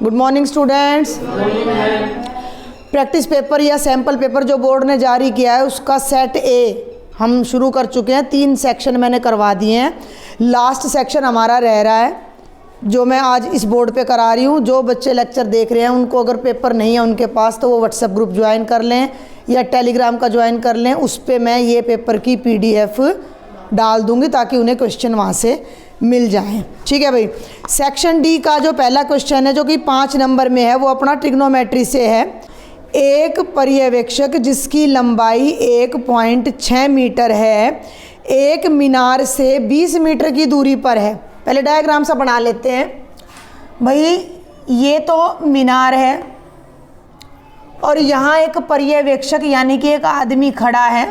Good morning students. Practice paper या sample paper जो board ने जारी किया है उसका सेट ए हम शुरू कर चुके हैं। 3 सेक्शन मैंने करवा दिए हैं। लास्ट सेक्शन हमारा रह रहा है जो मैं आज इस बोर्ड पे करा रही हूँ। जो बच्चे लेक्चर देख रहे हैं उनको अगर पेपर नहीं है उनके पास तो वो व्हाट्सएप ग्रुप ज्वाइन कर लें या टेलीग्राम का ज्वाइन कर लें। उस पर मैं ये पेपर की PDF डाल दूँगी ताकि उन्हें क्वेश्चन वहाँ से मिल जाएं। ठीक है भाई। सेक्शन डी का जो पहला क्वेश्चन है जो कि 5 नंबर में है वो अपना ट्रिग्नोमेट्री से है। एक पर्यवेक्षक जिसकी लंबाई 1.6 मीटर है एक मीनार से 20 मीटर की दूरी पर है। पहले डायग्राम सा बना लेते हैं भाई। ये तो मीनार है और यहाँ एक पर्यवेक्षक यानी कि एक आदमी खड़ा है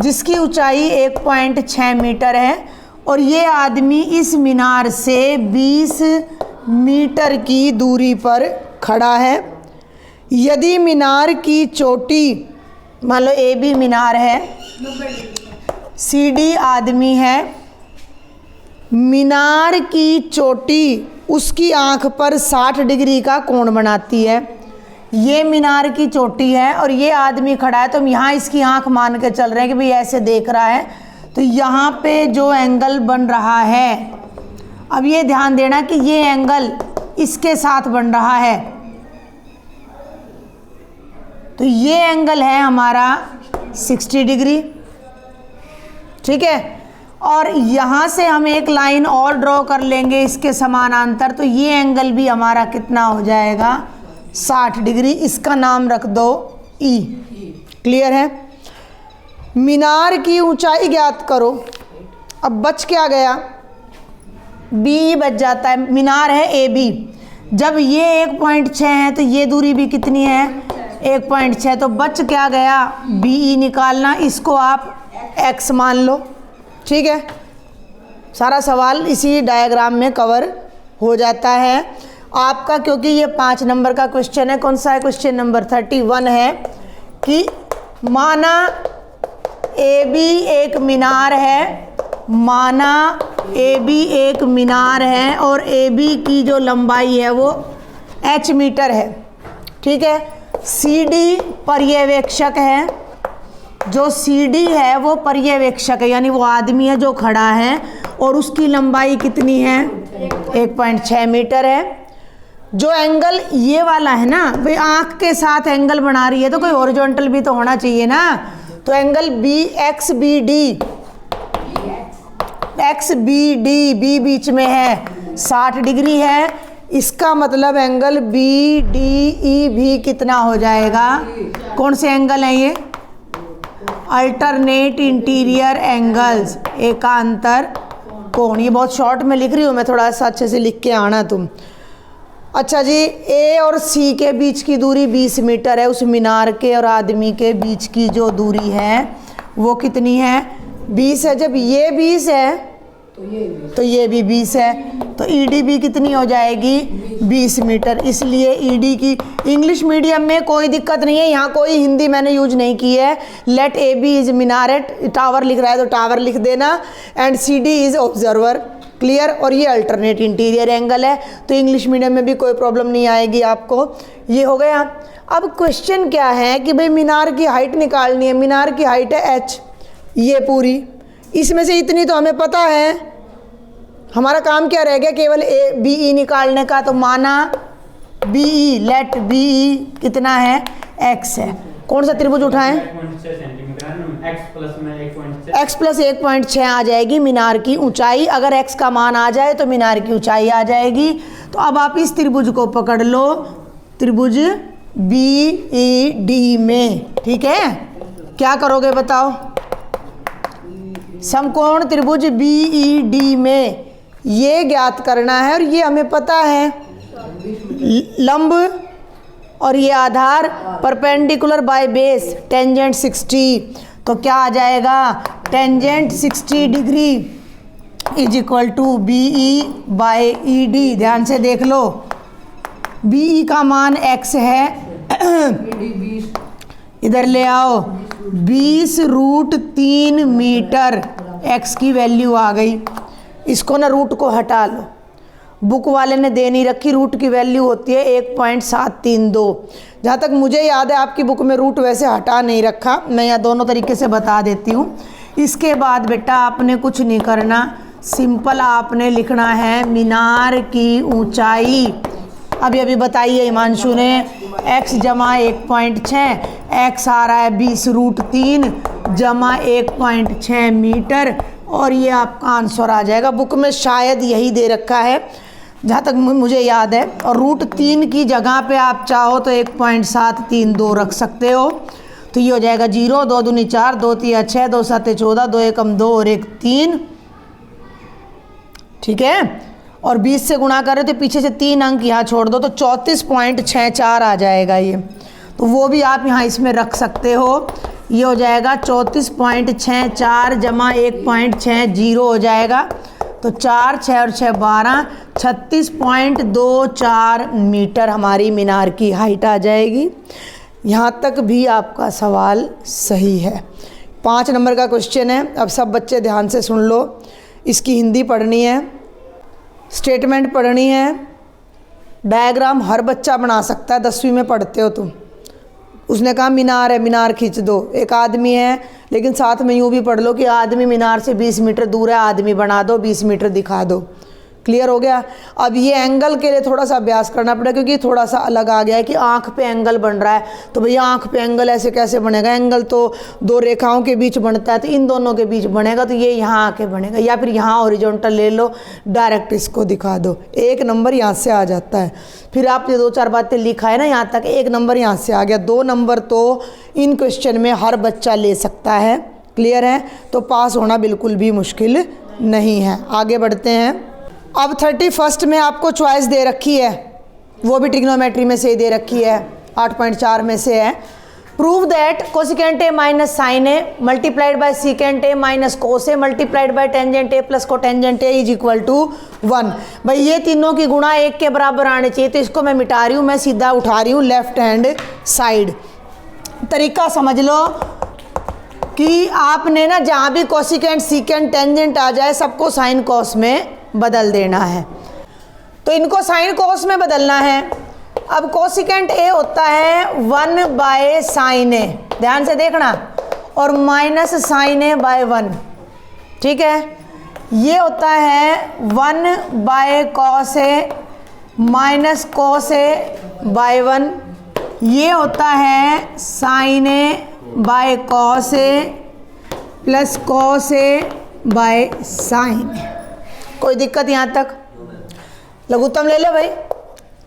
जिसकी ऊंचाई 1.6 मीटर है और ये आदमी इस मीनार से 20 मीटर की दूरी पर खड़ा है। यदि मीनार की चोटी मान लो AB मीनार है, CD आदमी है, मीनार की चोटी उसकी आंख पर 60 डिग्री का कोण बनाती है। ये मीनार की चोटी है और ये आदमी खड़ा है तो हम यहाँ इसकी आंख मान के चल रहे हैं कि भाई ऐसे देख रहा है तो यहाँ पे जो एंगल बन रहा है, अब ये ध्यान देना कि ये एंगल इसके साथ बन रहा है तो ये एंगल है हमारा 60 डिग्री। ठीक है। और यहाँ से हम एक लाइन और ड्रॉ कर लेंगे इसके समानांतर तो ये एंगल भी हमारा कितना हो जाएगा 60 डिग्री। इसका नाम रख दो E। क्लियर है। मीनार की ऊंचाई ज्ञात करो। अब बच क्या गया, B बच जाता है। मीनार है AB, जब ये 1.6 है तो ये दूरी भी कितनी है 1.6 तो बच क्या गया BE निकालना। इसको आप X मान लो। ठीक है। सारा सवाल इसी डायग्राम में कवर हो जाता है आपका, क्योंकि ये 5 नंबर का क्वेश्चन है। कौन सा है? क्वेश्चन नंबर 31 है कि माना AB एक मीनार है, माना AB एक मीनार है और AB की जो लंबाई है वो H मीटर है। ठीक है। CD पर्यवेक्षक है, जो CD है वो पर्यवेक्षक है यानी वो आदमी है जो खड़ा है और उसकी लंबाई कितनी है 1.6 मीटर है। जो एंगल ये वाला है ना भाई आँख के साथ एंगल बना रही है तो कोई हॉरिजॉन्टल भी तो होना चाहिए ना। तो एंगल XBD B बीच में है 60 डिग्री है। इसका मतलब एंगल BDE भी कितना हो जाएगा? कौन से एंगल है ये? अल्टरनेट इंटीरियर एंगल्स, एकांतर कोण। ये बहुत शॉर्ट में लिख रही हूँ मैं, थोड़ा सा अच्छे से लिख के आना तुम। अच्छा जी, A और C के बीच की दूरी 20 मीटर है। उस मीनार के और आदमी के बीच की जो दूरी है वो कितनी है 20 है। जब ये 20 है तो ये भी 20 है तो ED भी कितनी हो जाएगी 20 मीटर। इसलिए ED की इंग्लिश मीडियम में कोई दिक्कत नहीं है, यहाँ कोई हिंदी मैंने यूज नहीं की है। Late AB is minaret, tower लिख रहा है तो टावर लिख देना, and CD is observer. Clear. और ये अल्टरनेट इंटीरियर एंगल है तो इंग्लिश मीडियम में भी कोई प्रॉब्लम नहीं आएगी आपको। ये हो गया। अब क्वेश्चन क्या है कि भाई मीनार की हाइट निकालनी है। मीनार की हाइट है H, ये पूरी, इसमें से इतनी तो हमें पता है। हमारा काम क्या रह गया केवल BE निकालने का। तो माना BE, लेट BE कितना है X है। कौन सा त्रिभुज उठाएं? X प्लस 1.6 आ जाएगी मीनार की ऊंचाई। अगर X का मान आ जाए तो मीनार की ऊंचाई आ जाएगी। तो अब आप इस त्रिभुज को पकड़ लो, त्रिभुज BED में। ठीक है। क्या करोगे बताओ? समकोण त्रिभुज BED में ये ज्ञात करना है और ये हमें पता है लंब और ये आधार परपेंडिकुलर बाय बेस टेंजेंट 60। तो क्या आ जाएगा tangent 60 degree is equal to BE by ED। ध्यान से देख लो, BE का मान X है, इधर ले आओ 20√3 मीटर X की वैल्यू आ गई। इसको ना रूट को हटा लो बुक वाले ने दे नहीं रखी, रूट की वैल्यू होती है 1.732। जहाँ तक मुझे याद है आपकी बुक में रूट वैसे हटा नहीं रखा, मैं यहाँ दोनों तरीके से बता देती हूँ। इसके बाद बेटा आपने कुछ नहीं करना, सिंपल आपने लिखना है मीनार की ऊंचाई। अभी बताइए हिमांशु ने, x जमा 1.6, x आ रहा है 20√3 जमा 1.6 मीटर, और ये आपका आंसर आ जाएगा। बुक में शायद यही दे रखा है जहाँ तक मुझे याद है, और √3 की जगह पे आप चाहो तो 1.732 रख सकते हो। तो ये हो जाएगा 0, 2 दूनी 4, 2 तिया 6, 2 7 14, 2 एकम 2 और 1 3। ठीक है, और 20 से गुणा करें तो पीछे से 3 अंक यहाँ छोड़ दो तो 34.64 आ जाएगा ये। तो वो भी आप यहाँ इसमें रख सकते हो। ये हो जाएगा 34.64 जमा 1.60 हो जाएगा, तो 4 6 और 6 12, 36.24 मीटर हमारी मीनार की हाइट आ जाएगी। यहाँ तक भी आपका सवाल सही है। 5 नंबर का क्वेश्चन है। अब सब बच्चे ध्यान से सुन लो, इसकी हिंदी पढ़नी है, स्टेटमेंट पढ़नी है, डायग्राम हर बच्चा बना सकता है, 10वीं में पढ़ते हो तुम। उसने कहा मीनार है, मीनार खींच दो। एक आदमी है, लेकिन साथ में यूँ भी पढ़ लो कि आदमी मीनार से 20 मीटर दूर है, आदमी बना दो, 20 मीटर दिखा दो। क्लियर हो गया। अब ये एंगल के लिए थोड़ा सा अभ्यास करना पड़ेगा, क्योंकि थोड़ा सा अलग आ गया है कि आँख पे एंगल बन रहा है। तो भैया आँख पे एंगल ऐसे कैसे बनेगा? एंगल तो 2 रेखाओं के बीच बनता है, तो इन दोनों के बीच बनेगा, तो ये यहाँ आके बनेगा, या फिर यहाँ हॉरिजॉन्टल ले लो, डायरेक्ट इसको दिखा दो। 1 नंबर यहाँ से आ जाता है। फिर आपने 2-4 बातें लिखा है ना यहाँ तक, 1 नंबर यहाँ से आ गया। 2 नंबर तो इन क्वेश्चन में हर बच्चा ले सकता है। क्लियर है? तो पास होना बिल्कुल भी मुश्किल नहीं है। आगे बढ़ते हैं। अब 31 में आपको चॉइस दे रखी है, वो भी ट्रिग्नोमेट्री में से ही दे रखी है, 8.4 में से है। Prove that cosecant A minus sine A multiplied by secant A minus cos A multiplied by tangent A plus cotangent A is equal to 1। भाई ये तीनों की गुणा 1 के बराबर आने चाहिए, तो इसको मैं मिटा रही हूँ, मैं सीधा उठा रही हूँ लेफ्ट हैंड साइड। तरीका समझ लो कि आपने ना जहाँ भी कोसिकेंट सीकेंट टेंजेंट आ जाए सबको साइन कॉस में बदल देना है। तो इनको साइन कॉस में बदलना है। अब कोसिकेंट ए होता है 1 बाय साइन ए, ध्यान से देखना, और माइनस साइन ए बाय 1। ठीक है, ये होता है 1 by cos A minus cos A by 1। ये होता है sine A by cos A plus cos A by sine A. कोई दिक्कत यहाँ तक? लघुत्तम ले लो भाई,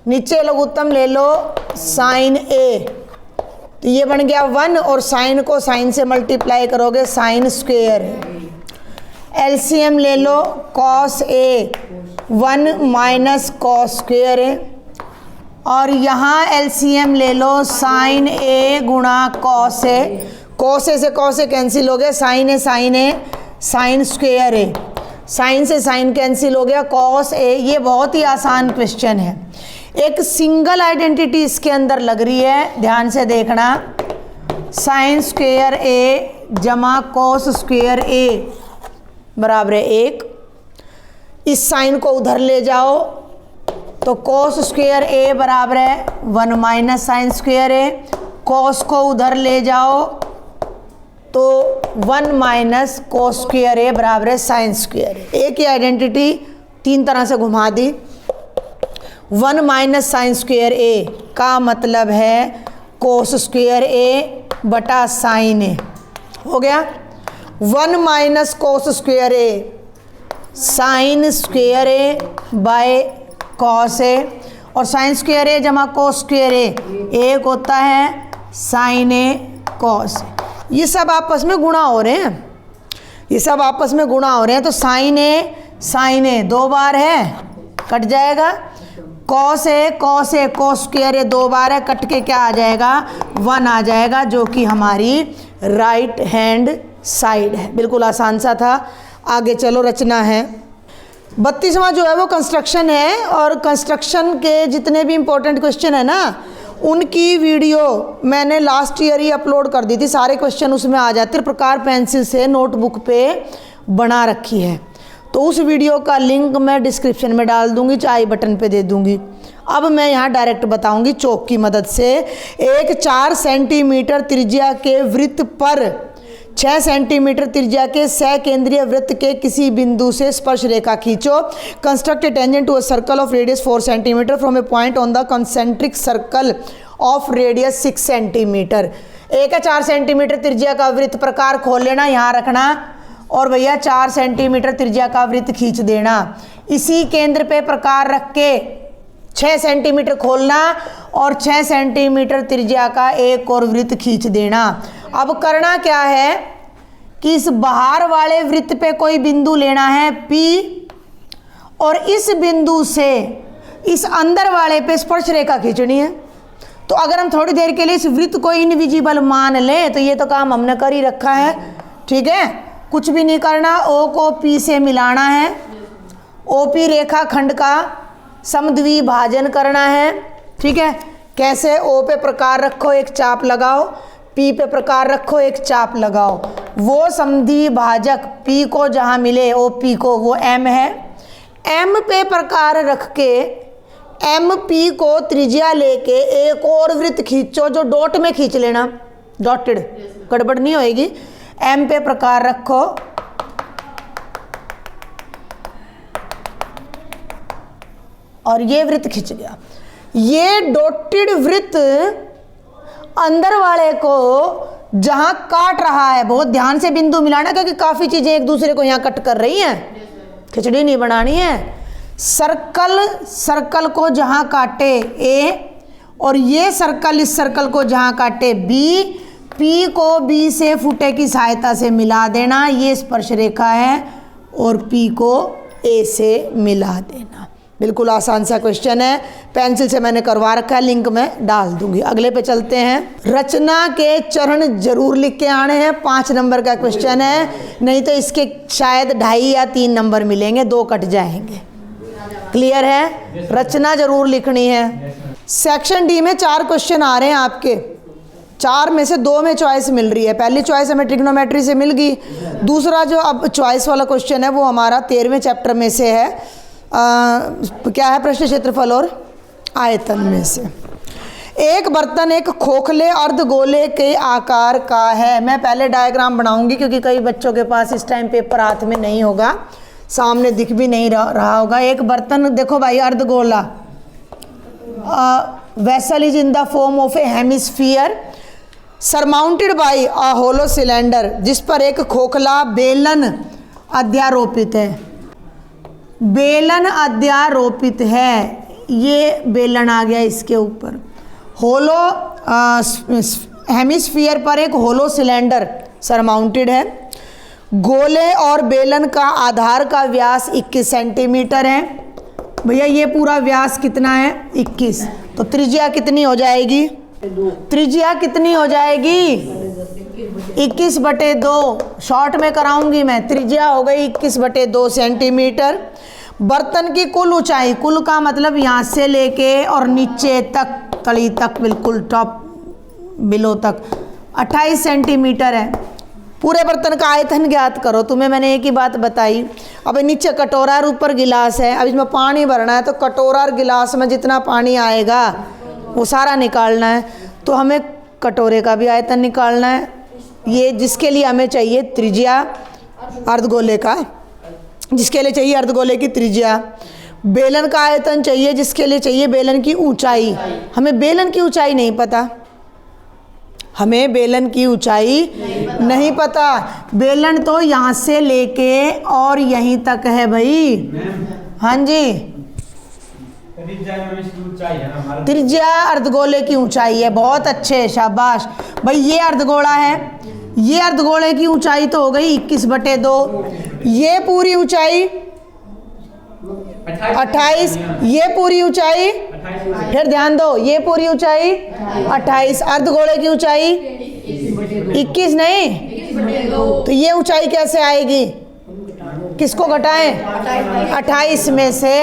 नीचे लघुत्तम ले लो साइन ए, तो ये बन गया 1, और साइन को साइन से मल्टीप्लाई करोगे साइन स्क्वेयर है। एलसीएम ले लो cos A 1 minus cos square है, और यहाँ एलसीएम ले लो साइन ए गुणा कॉस ए। कॉस ए से कॉस ए कैंसिल हो गया, साइन ए साइन स्क्वेयर है, साइन से साइन कैंसिल हो गया, कॉस ए। ये बहुत ही आसान क्वेश्चन है। एक सिंगल आइडेंटिटी इसके अंदर लग रही है, ध्यान से देखना, साइन स्क्वेयर ए जमा कॉस स्क्वेयर ए बराबर है 1। इस साइन को उधर ले जाओ तो कॉस स्क्वेयर ए बराबर है 1 माइनस साइन स्क्वेयर ए। कॉस को उधर ले जाओ तो 1 माइनस कॉस स्क्वेयर ए बराबर है साइन स्क्वेयर ए। एक ही आइडेंटिटी 3 तरह से घुमा दी। 1 माइनस साइन स्क्वेयर ए का मतलब है कॉस स्क्वेयर ए बटा साइन ए, हो गया। 1 minus cos square A sine square A by cos A, और साइन स्क्वेयर ए जमा कॉस स्क्वेयर ए एक होता है साइन ए कॉस। ये सब आपस में गुणा हो रहे हैं, ये सब आपस में गुणा हो रहे हैं, तो साइन ए 2 बार है, कट जाएगा। कॉस ए कॉस स्क्वेयर ए 2 बार है, कट के क्या आ जाएगा? 1 आ जाएगा, जो कि हमारी राइट हैंड साइड है। बिल्कुल आसान सा था। आगे चलो, रचना है। 32वां जो है वो कंस्ट्रक्शन है, और कंस्ट्रक्शन के जितने भी इम्पोर्टेंट क्वेश्चन है ना, उनकी वीडियो मैंने लास्ट ईयर ही अपलोड कर दी थी, सारे क्वेश्चन उसमें आ जाते हैं। प्रकार पेंसिल से नोटबुक पे बना रखी है, तो उस वीडियो का लिंक मैं डिस्क्रिप्शन में डाल दूंगी, चाहे आई बटन पे दे दूंगी। अब मैं यहाँ डायरेक्ट बताऊंगी चौक की मदद से। एक 4 सेंटीमीटर त्रिज्या के वृत्त पर 6 सेंटीमीटर त्रिज्या के सकेंद्रीय वृत्त के किसी बिंदु से स्पर्श रेखा खींचो। Construct a tangent to a circle of radius 4 centimetre from a point on the concentric circle of radius 6 centimetre. एक है 4 सेंटीमीटर त्रिज्या का वृत्त, प्रकार खोल लेना, यहाँ रखना और भैया 4 सेंटीमीटर त्रिज्या का वृत्त खींच देना। इसी केंद्र पे प्रकार रख के 6 सेंटीमीटर खोलना और 6 सेंटीमीटर त्रिज्या का एक और वृत्त खींच देना। अब करना क्या है कि इस बाहर वाले वृत्त पे कोई बिंदु लेना है P और इस बिंदु से इस अंदर वाले पे स्पर्श रेखा खींचनी है। तो अगर हम थोड़ी देर के लिए इस वृत्त को इनविजिबल मान लें तो ये तो काम हमने कर ही रखा है, ठीक है। कुछ भी नहीं करना, O को P से मिलाना है, OP रेखा खंड का समद्विभाजन करना है, ठीक है। कैसे? O पे प्रकार रखो, एक चाप लगाओ, P पे प्रकार रखो, एक चाप लगाओ। वो समद्विभाजक P को जहाँ मिले OP को, वो M है। M पे प्रकार रख के MP को त्रिज्या लेके एक और वृत्त खींचो, जो डॉट में खींच लेना, डॉटेड, गड़बड़ नहीं होएगी। M पे प्रकार रखो और ये वृत्त खींच गया। ये डॉटेड वृत्त अंदर वाले को जहां काट रहा है, बहुत ध्यान से बिंदु मिलाना क्योंकि काफी चीजें एक दूसरे को यहां कट कर रही हैं, खिचड़ी नहीं बनानी है। सर्कल को जहां काटे A और ये सर्कल इस सर्कल को जहां काटे B, P को B से फुटे की सहायता से मिला देना, ये स्पर्श रेखा है, और P को A से मिला देना। बिल्कुल आसान सा क्वेश्चन है, पेंसिल से मैंने करवा रखा है, लिंक में डाल दूंगी। अगले पे चलते हैं। रचना के चरण जरूर लिख के आने हैं, 5 नंबर का क्वेश्चन है, नहीं तो इसके शायद 2.5 या 3 नंबर मिलेंगे, 2 कट जाएंगे। क्लियर है? रचना जरूर लिखनी है। सेक्शन डी में 4 क्वेश्चन आ रहे हैं आपके, 4 में से 2 में चॉइस मिल रही है। पहली चॉइस हमें ट्रिग्नोमेट्री से मिल गई, दूसरा जो अब चॉइस वाला क्वेश्चन है वो हमारा 13वें चैप्टर में से है, क्या है, प्रश्न क्षेत्रफल और आयतन में से। एक बर्तन एक खोखले अर्धगोले के आकार का है। मैं पहले डायग्राम बनाऊंगी क्योंकि कई बच्चों के पास इस टाइम पेपर हाथ में नहीं होगा, सामने दिख भी नहीं रहा होगा। एक बर्तन देखो भाई, अर्धगोला, vessel is in the form of a hemisphere surmounted by a hollow cylinder, जिस पर एक खोखला बेलन अध्यारोपित है। बेलन अध्यारोपित है, ये बेलन आ गया इसके ऊपर। होलो हेमिस्फीयर पर एक होलो सिलेंडर सरमाउंटेड है। गोले और बेलन का आधार का व्यास 21 सेंटीमीटर है। भैया ये पूरा व्यास कितना है? 21। तो त्रिज्या कितनी हो जाएगी? त्रिज्या कितनी हो जाएगी? 21/2। शॉर्ट में कराऊंगी मैं, त्रिज्या हो गई 21/2 सेंटीमीटर। बर्तन की कुल ऊंचाई, कुल का मतलब यहाँ से लेके और नीचे तक, तली तक, बिल्कुल टॉप बिलो तक 28 सेंटीमीटर है। पूरे बर्तन का आयतन ज्ञात करो। तुम्हें मैंने एक ही बात बताई, अब नीचे कटोरा और ऊपर गिलास है, अब इसमें पानी भरना है, तो कटोरा और गिलास में जितना पानी आएगा वो सारा निकालना है। तो हमें कटोरे का भी आयतन निकालना है, ये जिसके लिए हमें चाहिए त्रिज्या अर्धगोले का, जिसके लिए चाहिए अर्धगोले की त्रिज्या। बेलन का आयतन चाहिए, जिसके लिए चाहिए बेलन की ऊंचाई। हमें बेलन की ऊंचाई नहीं पता, हमें बेलन की ऊंचाई नहीं पता। बेलन तो यहाँ से लेके और यहीं तक है भाई। हाँ जी, त्रिज्या अर्धगोले की ऊंचाई है। बहुत अच्छे, शाबाश भाई। ये अर्धगोला है, ये अर्धगोले की ऊंचाई तो हो गई 21/2। ये पूरी ऊंचाई 28, ये पूरी ऊंचाई, फिर ध्यान दो, ये पूरी ऊंचाई 28, अर्धगोले की ऊंचाई 21 नहीं, तो ये ऊंचाई कैसे आएगी? किसको घटाएं? 28 में से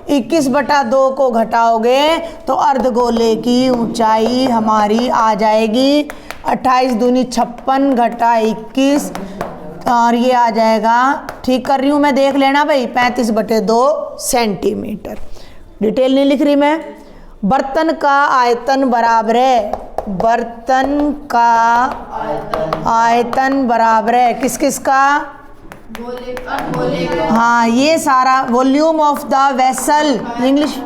21/2 को घटाओगे तो अर्धगोले की ऊंचाई हमारी आ जाएगी 28 दूनी 56 घटा 21, और ये आ जाएगा, ठीक कर रही हूँ मैं, देख लेना भाई, 35/2 सेंटीमीटर। डिटेल नहीं लिख रही मैं। बर्तन का आयतन बराबर है, बर्तन का आयतन बराबर है किस किस का? हाँ, ये सारा volume of the vessel, English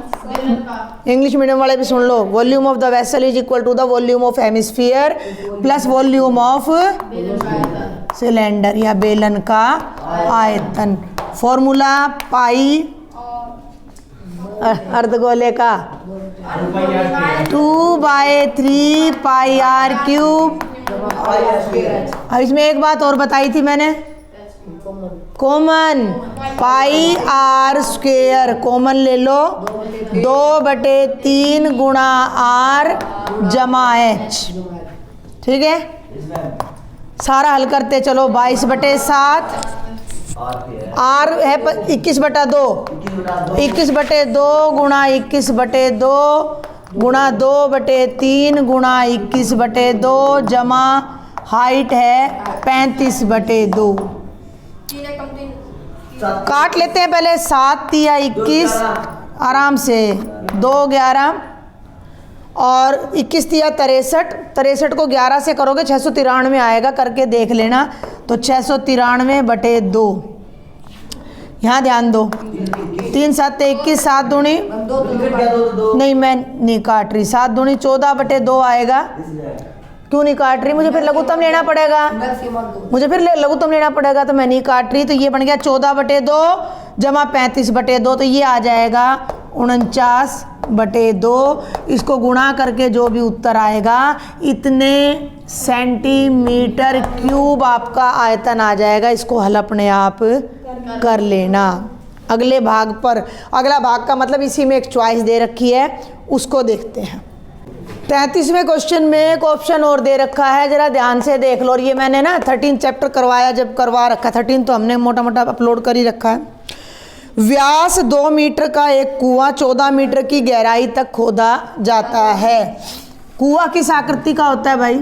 medium वाले भी सुन लो। Volume of the vessel is equal to the volume of hemisphere plus volume of cylinder या बेलन का आयतन। फॉर्मूला पाई अर्धगोले का 2/3 पाई आर क्यूब। अब इसमें एक बात और बताई थी मैंने, common pi r square common ले लो, 2/3 गुणा आर जमा एच। ठीक है, सारा हल करते चलो। 22/7 आर है 21/2, 21/2 गुणा 21/2 गुणा 2/3 गुणा 21/2 जमा हाइट है 35/2। काट लेते हैं पहले, 7 या 21 आराम से, 2 11 और 21 या 63, 63 को 11 से करोगे 693 आएगा, करके देख लेना। तो 693/2, यहाँ ध्यान दो, 3 7 21, 7 दूनी नहीं, मैं नहीं काट रही, 7 दूनी 14/2 आएगा। क्यों नहीं काट रही? मुझे फिर लघुत्तम लेना पड़ेगा, मुझे फिर लघुत्तम लेना पड़ेगा, तो मैं नहीं काट रही। तो ये बन गया 14/2 जमा 35/2, तो ये आ जाएगा 49/2। इसको गुणा करके जो भी उत्तर आएगा, इतने सेंटीमीटर क्यूब आपका आयतन आ जाएगा। इसको हल अपने आप कर लेना। अगले भाग पर, अगला भाग का मतलब इसी में एक चॉइस दे रखी है, उसको देखते हैं। 33वें क्वेश्चन में एक ऑप्शन और दे रखा है, जरा ध्यान से देख लो। और ये मैंने ना 13 चैप्टर करवाया, जब करवा रखा 13 तो हमने मोटा मोटा अपलोड कर ही रखा है। व्यास 2 मीटर का एक कुआं 14 मीटर की गहराई तक खोदा जाता है। कुआं किस आकृति का होता है भाई?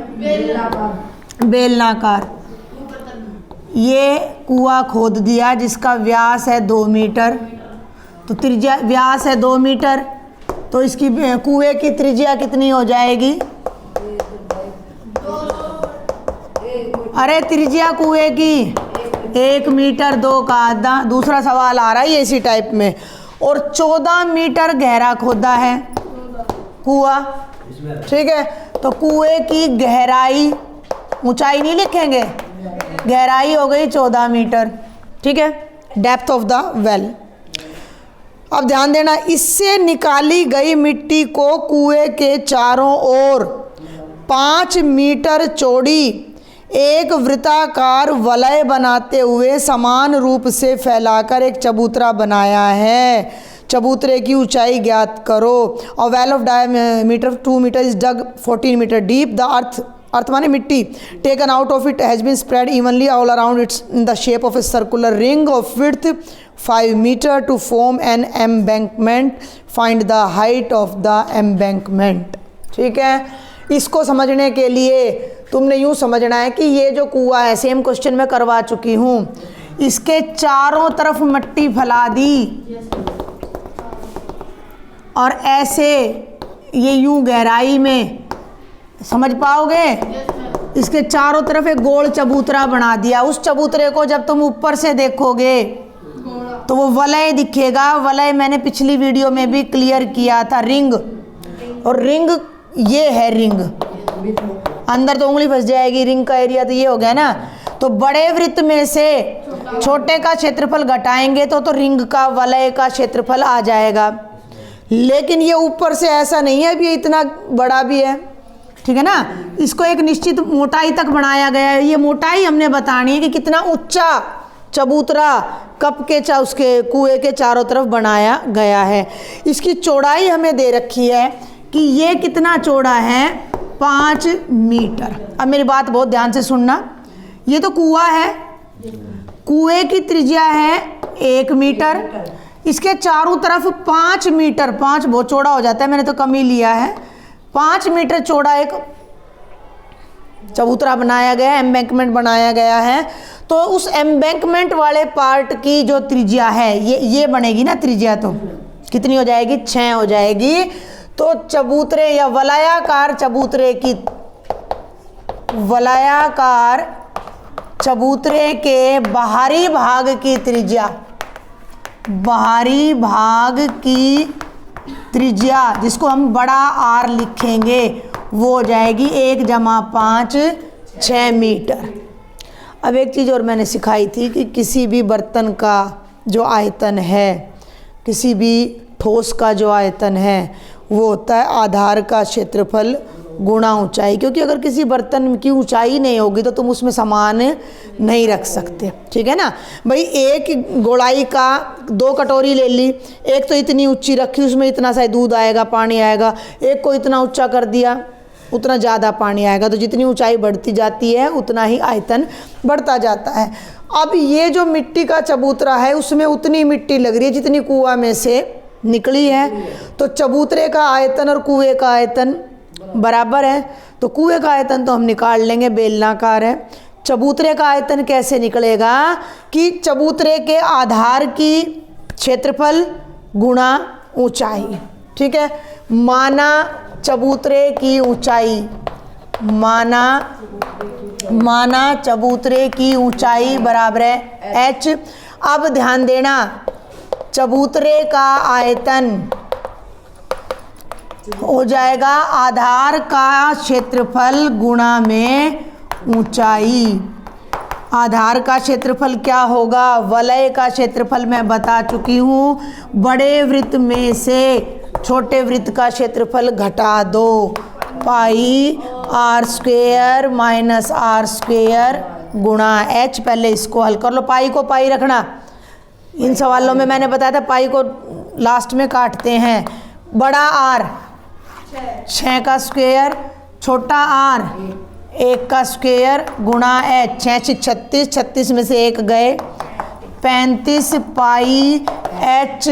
बेलनाकार। ये कुआं खोद दिया जिसका व्यास है 2 मीटर, तो त्रिज्या, व्यास है 2 मीटर, तो इसकी कुएं की त्रिज्या कितनी हो जाएगी? अरे त्रिज्या कुएं की 1 मीटर 2 का आधा। दूसरा सवाल आ रहा है इसी टाइप में। और 14 मीटर गहरा खोदा है कुआं, ठीक है। तो कुएं की गहराई, ऊंचाई नहीं लिखेंगे, गहराई हो गई 14 मीटर, ठीक है, डेप्थ ऑफ द वेल। अब ध्यान देना, इससे निकाली गई मिट्टी को कुएं के चारों ओर 5 मीटर चौड़ी एक वृत्ताकार वलय बनाते हुए समान रूप से फैलाकर एक चबूतरा बनाया है। चबूतरे की ऊंचाई ज्ञात करो। और well of diameter 2 metre is dug 14 metre deep. The earth माने मिट्टी taken out of it has been spread evenly all around its in the shape of a circular ring of width 5 metre to form an embankment. Find the height of the embankment. ठीक है, इसको समझने के लिए तुमने यूँ समझना है कि ये जो कुआं है, सेम क्वेश्चन में करवा चुकी हूँ, इसके चारों तरफ मिट्टी फैला दी और ऐसे ये यूँ गहराई में, समझ पाओगे? इसके चारों तरफ एक गोल चबूतरा बना दिया। उस चबूतरे को जब तुम ऊपर से देखोगे तो वो वलय दिखेगा। वलय मैंने पिछली वीडियो में भी क्लियर किया था, रिंग। और रिंग ये है, रिंग अंदर तो उंगली फंस जाएगी। रिंग का एरिया तो ये हो गया ना। तो बड़े वृत्त में से छोटे का क्षेत्रफल घटाएंगे तो रिंग का, वलय का क्षेत्रफल आ जाएगा। लेकिन ये ऊपर से ऐसा नहीं है, अभी इतना बड़ा भी है, ठीक है ना। इसको एक निश्चित मोटाई तक बनाया गया है। ये मोटाई हमने बतानी है कि कितना ऊंचा चबूतरा कप के उसके कुएं के चारों तरफ बनाया गया है। इसकी चौड़ाई हमें दे रखी है कि ये कितना चौड़ा है, 5 मीटर। अब मेरी बात बहुत ध्यान से सुनना। ये तो कुआं है, कुएं की त्रिज्या है 1 मीटर, इसके चारों तरफ 5 मीटर, 5 बहुत चौड़ा हो जाता है, मैंने तो कम ही लिया है, 5 मीटर चौड़ा एक चबूतरा बनाया गया है, एम्बैंकमेंट बनाया गया है। तो उस एम्बैंकमेंट वाले पार्ट की जो त्रिज्या है ये बनेगी ना त्रिज्या, तो कितनी हो जाएगी 6 हो जाएगी। तो चबूतरे या वलयाकार चबूतरे के बाहरी भाग की त्रिज्या जिसको हम बड़ा R लिखेंगे वो हो जाएगी 1+5 6 मीटर। अब एक चीज़ और मैंने सिखाई थी कि किसी भी बर्तन का जो आयतन है, किसी भी ठोस का जो आयतन है वो होता है आधार का क्षेत्रफल गुणा ऊंचाई, क्योंकि अगर किसी बर्तन की ऊंचाई नहीं होगी तो तुम उसमें सामान नहीं रख सकते, ठीक है ना भाई। एक गोलाई का 2 कटोरी ले ली, एक तो इतनी ऊंची रखी उसमें इतना सा दूध आएगा, पानी आएगा, एक को इतना ऊंचा कर दिया उतना ज़्यादा पानी आएगा, तो जितनी ऊंचाई बढ़ती जाती है उतना ही आयतन बढ़ता जाता है। अब ये जो मिट्टी का चबूतरा है उसमें उतनी मिट्टी लग रही है जितनी कुआं में से निकली है, तो चबूतरे का आयतन और कुएं का आयतन बराबर है। तो कुएं का आयतन तो हम निकाल लेंगे, बेलनाकार है। चबूतरे का आयतन कैसे निकलेगा कि चबूतरे के आधार की क्षेत्रफल गुणा ऊंचाई, ठीक है। माना चबूतरे की ऊंचाई, माना चबूतरे की ऊंचाई बराबर है h। अब ध्यान देना चबूतरे का आयतन हो जाएगा आधार का क्षेत्रफल गुणा में ऊंचाई। आधार का क्षेत्रफल क्या होगा, वलय का क्षेत्रफल मैं बता चुकी हूँ, बड़े वृत्त में से छोटे वृत्त का क्षेत्रफल घटा दो, पाई r² माइनस r² गुणा h। पहले इसको हल कर लो, पाई को पाई रखना, इन सवालों में मैंने बताया था पाई को लास्ट में काटते हैं। बड़ा R 6 का स्क्वायर, छोटा R 1 का स्क्वायर गुणा h। 6 36, 36 में से 1 गए, 35 पाई h,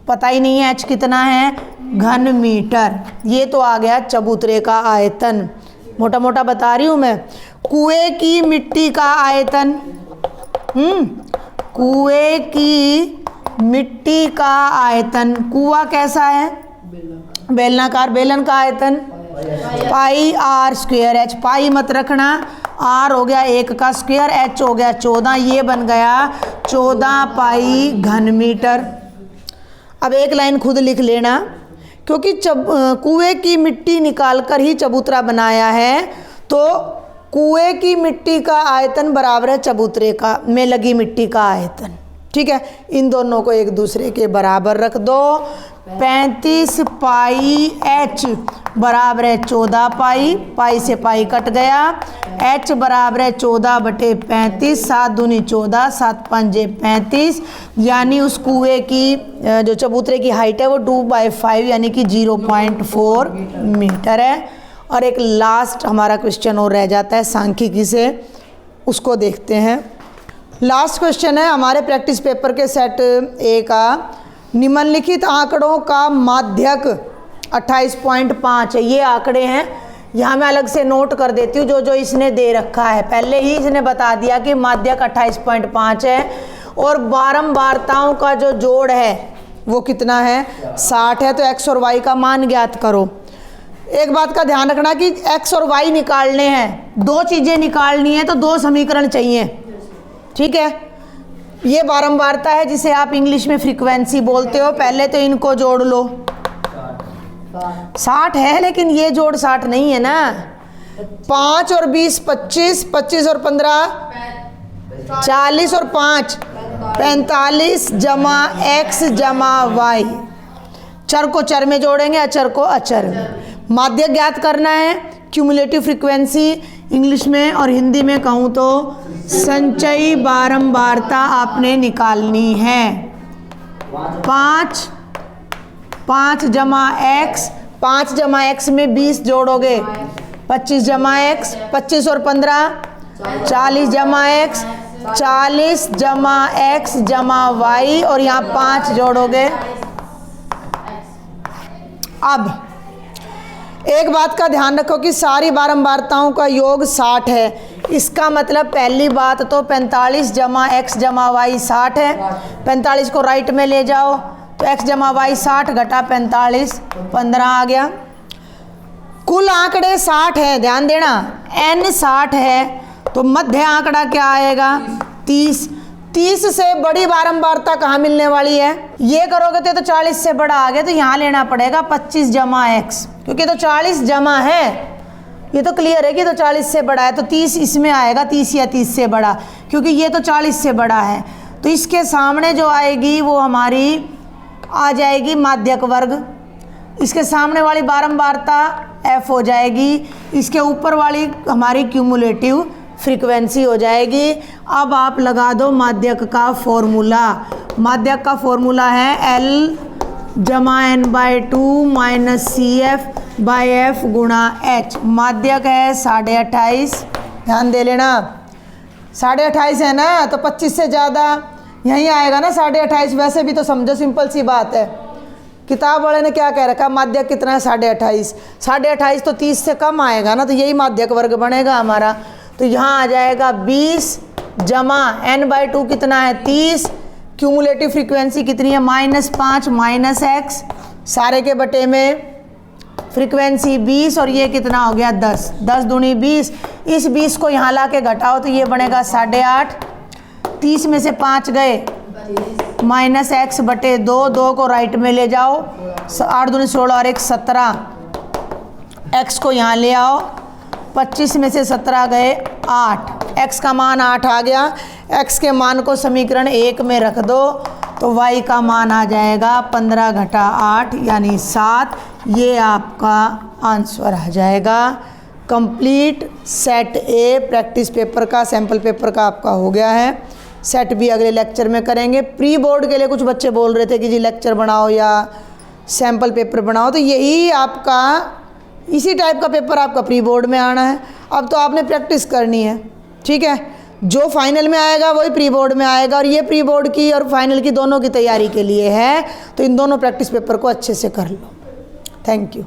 पता ही नहीं है h कितना है, घन मीटर। ये तो आ गया चबूतरे का आयतन, मोटा मोटा बता रही हूँ मैं। कुएं की मिट्टी का आयतन, कुएं की मिट्टी का आयतन, कुआं कैसा है बेलनाकार, बेलन का आयतन पाई r² h। पाई मत रखना, r हो गया 1 का स्क्वायर, h हो गया 14, ये बन गया 14 पाई घन मीटर। अब एक लाइन खुद लिख लेना, क्योंकि कुएं की मिट्टी निकाल कर ही चबूतरा बनाया है, तो कुएं की मिट्टी का आयतन बराबर है चबूतरे का में लगी मिट्टी का आयतन, ठीक है। इन दोनों को एक दूसरे के बराबर रख दो। 35 पाई h बराबर है 14 पाई, पाई से पाई कट गया, h बराबर है 14/35, 7 दूनी 14, 7 पंजे 35, यानी उस कुएं की जो चबूतरे की हाइट है वो 2/5 यानी कि 0.4 मीटर है। और एक लास्ट हमारा क्वेश्चन और रह जाता है सांख्यिकी से, उसको देखते हैं। लास्ट क्वेश्चन है हमारे प्रैक्टिस पेपर के सेट ए का, निम्नलिखित आंकड़ों का माध्यक 28.5 है। ये आंकड़े हैं, यहाँ मैं अलग से नोट कर देती हूँ जो जो इसने दे रखा है। पहले ही इसने बता दिया कि माध्यक 28.5 है, और बारंबारताओं का जो जोड़ है वो कितना है 60 है। तो x और y का मान ज्ञात करो। एक बात का ध्यान रखना कि x और y निकालने हैं, 2 चीज़ें निकालनी है तो 2 समीकरण चाहिए, ठीक है। ये बारंबारता है जिसे आप इंग्लिश में फ्रीक्वेंसी बोलते हो। पहले तो इनको जोड़ लो, 60 है लेकिन ये जोड़ 60 नहीं है ना। 5 और 20 25, 25 और 15 40 और 5 45 जमा x जमा y। चर को चर में जोड़ेंगे, अचर को अचर। माध्यक ज्ञात करना है, क्यूमुलेटिव फ्रीक्वेंसी इंग्लिश में, और हिंदी में कहूँ तो संचयी बारंबारता आपने निकालनी है। 5 जमा x, 5 जमा x में 20 जोड़ोगे 25 जमा x, 25 और 15 40 जमा x, 40 जमा x जमा y, और यहाँ 5 जोड़ोगे। अब एक बात का ध्यान रखो कि सारी बारंबारताओं का योग 60 है, इसका मतलब पहली बात तो 45 जमा x जमा वाई 60 है। 45 को राइट में ले जाओ तो x जमा वाई 60 घटा 45 15 आ गया। कुल आंकड़े 60 है, ध्यान देना, n 60 है तो मध्य आंकड़ा क्या आएगा 30। 30 से बड़ी बारंबारता कहाँ मिलने वाली है, ये करोगे तो 40 से बड़ा आ गया, तो यहाँ लेना पड़ेगा 25 जमा x, क्योंकि तो 40 जमा है, ये तो क्लियर है कि तो 40 से बड़ा है, तो 30 इसमें आएगा, 30 या 30 से बड़ा, क्योंकि ये तो 40 से बड़ा है। तो इसके सामने जो आएगी वो हमारी आ जाएगी माध्यक वर्ग, इसके सामने वाली बारंबारता f हो जाएगी, इसके ऊपर वाली हमारी क्यूमुलेटिव फ्रीक्वेंसी हो जाएगी। अब आप लगा दो माध्यक का फॉर्मूला। माध्यक का फॉर्मूला है L जमा n/2 माइनस CF/F गुणा H। माध्यक है 28.5, ध्यान दे लेना, 28.5 है ना, तो 25 से ज़्यादा यहीं आएगा ना 28.5। वैसे भी तो समझो, सिंपल सी बात है, किताब वाले ने क्या कह रखा, माध्यक कितना है 28.5, 28.5 तो 30 से कम आएगा ना, तो यही माध्यक वर्ग बनेगा हमारा। तो यहाँ आ जाएगा 20 जमा n/2 कितना है 30, क्यूमुलेटिव फ्रीक्वेंसी कितनी है -5 माइनस x, सारे के बटे में फ्रीक्वेंसी 20, और ये कितना हो गया 10, 10 दूनी 20। इस 20 को यहाँ ला के घटाओ तो ये बनेगा 8.5, 30 में से 5 गए माइनस x बटे 2, 2 को राइट में ले जाओ, 8 दूनी 16 और 1 17, x को यहाँ ले आओ, 25 में से 17 गए 8, x का मान 8 आ गया। x के मान को समीकरण 1 में रख दो तो y का मान आ जाएगा 15 घटा 8 यानी 7। ये आपका आंसर आ जाएगा। कंप्लीट सेट ए प्रैक्टिस पेपर का, सैम्पल पेपर का आपका हो गया है। सेट भी अगले लेक्चर में करेंगे। प्री बोर्ड के लिए कुछ बच्चे बोल रहे थे कि जी लेक्चर बनाओ या सैम्पल पेपर बनाओ, तो यही आपका इसी टाइप का पेपर आपका प्री बोर्ड में आना है। अब तो आपने प्रैक्टिस करनी है, ठीक है। जो फाइनल में आएगा वही प्री बोर्ड में आएगा, और ये प्री बोर्ड की और फाइनल की दोनों की तैयारी के लिए है, तो इन दोनों प्रैक्टिस पेपर को अच्छे से कर लो। Thank you.